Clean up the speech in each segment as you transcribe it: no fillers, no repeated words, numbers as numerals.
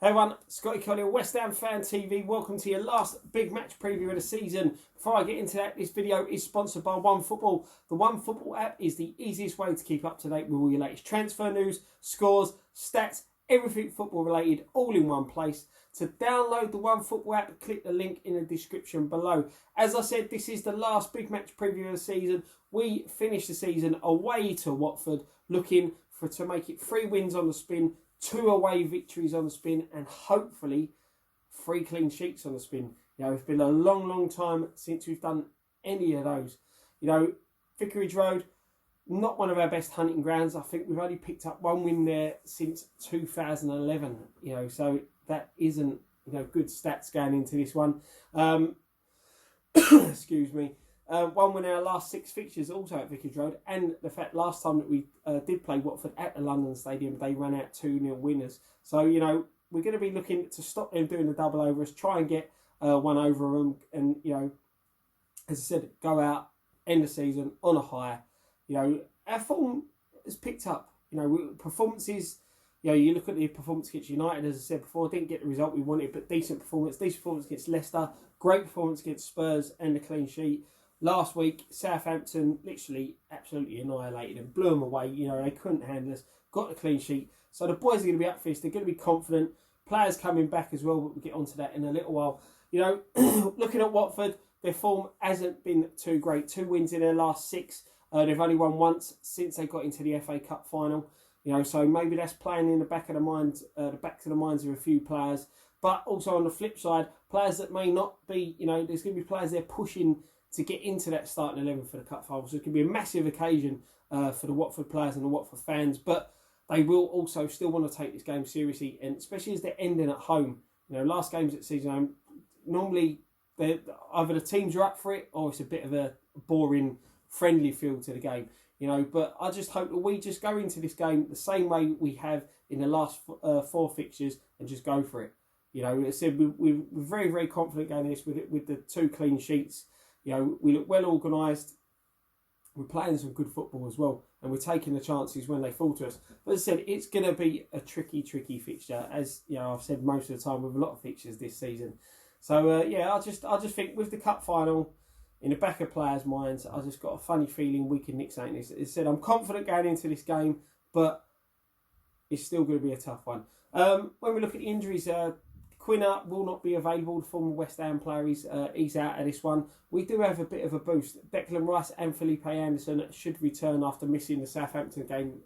Hey everyone, Scotty Collier, West Ham Fan TV. Welcome to your last big match preview of the season. Before I get into that, this video is sponsored by OneFootball. The OneFootball app is the easiest way to keep up to date with all your latest transfer news, scores, stats, everything football related, all in one place. To download the OneFootball app, click the link in the description below. As I said, this is the last big match preview of the season. We finish the season away to Watford, looking to make it 3 wins on the spin, 2 away victories on the spin, and hopefully 3 clean sheets on the spin. You know, it's been a long time since we've done any of those. You know, Vicarage Road, not one of our best hunting grounds. I think we've only picked up 1 win there since 2011. You know, so that isn't, you know, good stats going into this one. Excuse me. 1 win our last 6 fixtures also at Vicarage Road, and the fact last time that we did play Watford at the London Stadium, they ran out 2-0 winners. So, you know, we're going to be looking to stop them doing the double overs, try and get 1 over them, and, you know, as I said, go out, end the season on a high. You know, our form has picked up. You know, performances, you know, you look at the performance against United, as I said before, didn't get the result we wanted, but decent performance against Leicester, great performance against Spurs, and the clean sheet. Last week, Southampton literally absolutely annihilated them, blew them away. You know, they couldn't handle us, got the clean sheet. So the boys are going to be up for this. They're going to be confident. Players coming back as well, but we'll get onto that in a little while. You know, looking at Watford, their form hasn't been too great. 2 wins in their last 6. They've only won once since they got into the FA Cup final. You know, so maybe that's playing in the back of the minds, of a few players. But also on the flip side, players that may not be, you know, there's going to be players there pushing to get into that starting 11 for the cup final. So it can be a massive occasion for the Watford players and the Watford fans, but they will also still want to take this game seriously, and especially as they're ending at home. You know, last games at the season, normally either the teams are up for it or it's a bit of a boring, friendly feel to the game. You know, but I just hope that we just go into this game the same way we have in the last 4 fixtures and just go for it. You know, as I said, we're very confident going this with the 2 clean sheets. You know, we look well organised. We're playing some good football as well, and we're taking the chances when they fall to us. But as I said, it's going to be a tricky fixture, as you know I've said most of the time with a lot of fixtures this season. So yeah, I just think with the cup final in the back of players' minds, I just got a funny feeling we can nick something. As I said, I'm confident going into this game, but it's still going to be a tough one. When we look at the injuries, Quinner will not be available. The former West Ham player, he's out of this one. We do have a bit of a boost. Declan Rice and Felipe Anderson should return after missing the Southampton game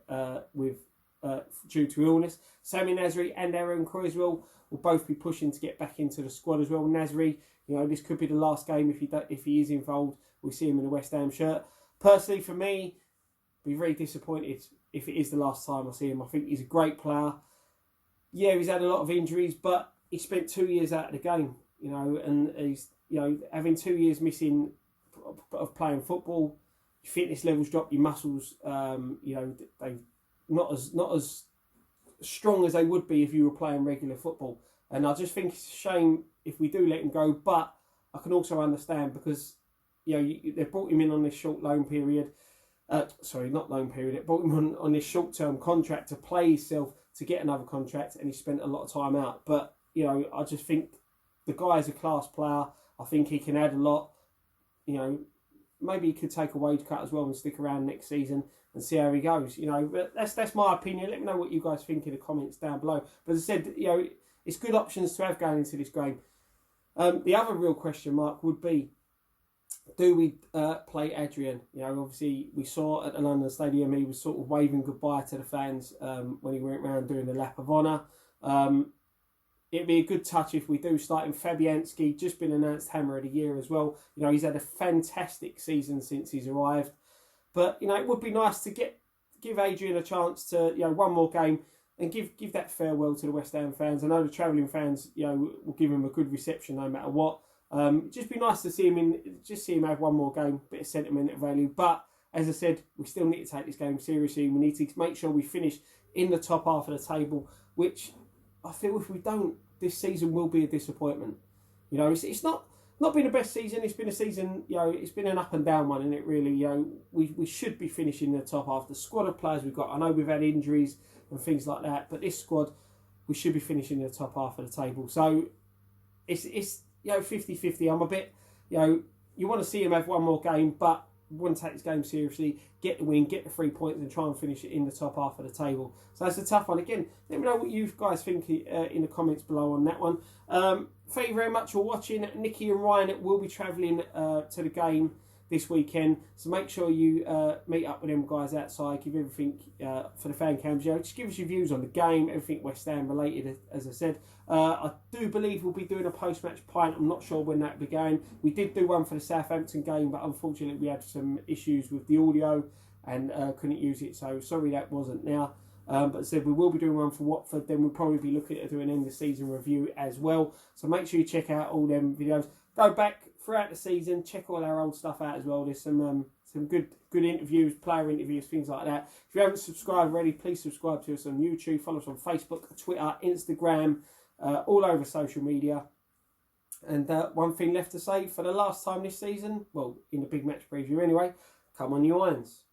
due to illness. Sammy Nasri and Aaron Cresswell will both be pushing to get back into the squad as well. Nasri, you know, this could be the last game if he is involved. We see him in the West Ham shirt. Personally, for me, be very disappointed if it is the last time I see him. I think he's a great player. Yeah, he's had a lot of injuries, but he spent 2 years out of the game, you know, and he's, you know, having 2 years missing of playing football, your fitness levels drop, your muscles, you know, they not as strong as they would be if you were playing regular football. And I just think it's a shame if we do let him go, but I can also understand because, you know, they brought him in on this short loan period. Sorry, not loan period. It brought him on this short-term contract to play himself to get another contract, and he spent a lot of time out. But you know, I just think the guy is a class player. I think he can add a lot. You know, maybe he could take a wage cut as well and stick around next season and see how he goes. You know, but that's my opinion. Let me know what you guys think in the comments down below. But as I said, you know, it's good options to have going into this game. The other real question mark would be, do we play Adrian? You know, obviously we saw at the London Stadium he was sort of waving goodbye to the fans when he went around doing the lap of honour. It'd be a good touch if we do start in Fabianski, just been announced Hammer of the Year as well. You know, he's had a fantastic season since he's arrived. But, you know, it would be nice to give Adrian a chance to, you know, 1 more game and give that farewell to the West Ham fans. I know the travelling fans, you know, will give him a good reception no matter what. Just be nice to see him have 1 more game, bit of sentimental value. But, as I said, we still need to take this game seriously. We need to make sure we finish in the top half of the table, which I feel if we don't, this season will be a disappointment. You know, it's not been the best season. It's been a season, you know, it's been an up and down one, and it really, you know, we should be finishing in the top half. The squad of players we've got, I know we've had injuries and things like that, but this squad, we should be finishing in the top half of the table. So it's 50-50. I'm a bit, you want to see him have one more game, but want to take this game seriously, get the win, get the 3 points, and try and finish it in the top half of the table. So that's a tough one. Again, let me know what you guys think in the comments below on that one. Thank you very much for watching. Nicky and Ryan will be travelling to the game this weekend, so make sure you meet up with them guys outside, give everything for the fan cams. Just give us your views on the game, everything West Ham related, as I said. I do believe we'll be doing a post-match pint. I'm not sure when that'll be going. We did do one for the Southampton game, but unfortunately we had some issues with the audio and couldn't use it, so sorry that wasn't now. But as I said, we will be doing one for Watford. Then we'll probably be looking at doing an end of season review as well. So make sure you check out all them videos. Go back throughout the season, check all our old stuff out as well. There's some good interviews, player interviews, things like that. If you haven't subscribed already, please subscribe to us on YouTube. Follow us on Facebook, Twitter, Instagram, all over social media. And one thing left to say for the last time this season, well, in the big match preview anyway, come on you Irons.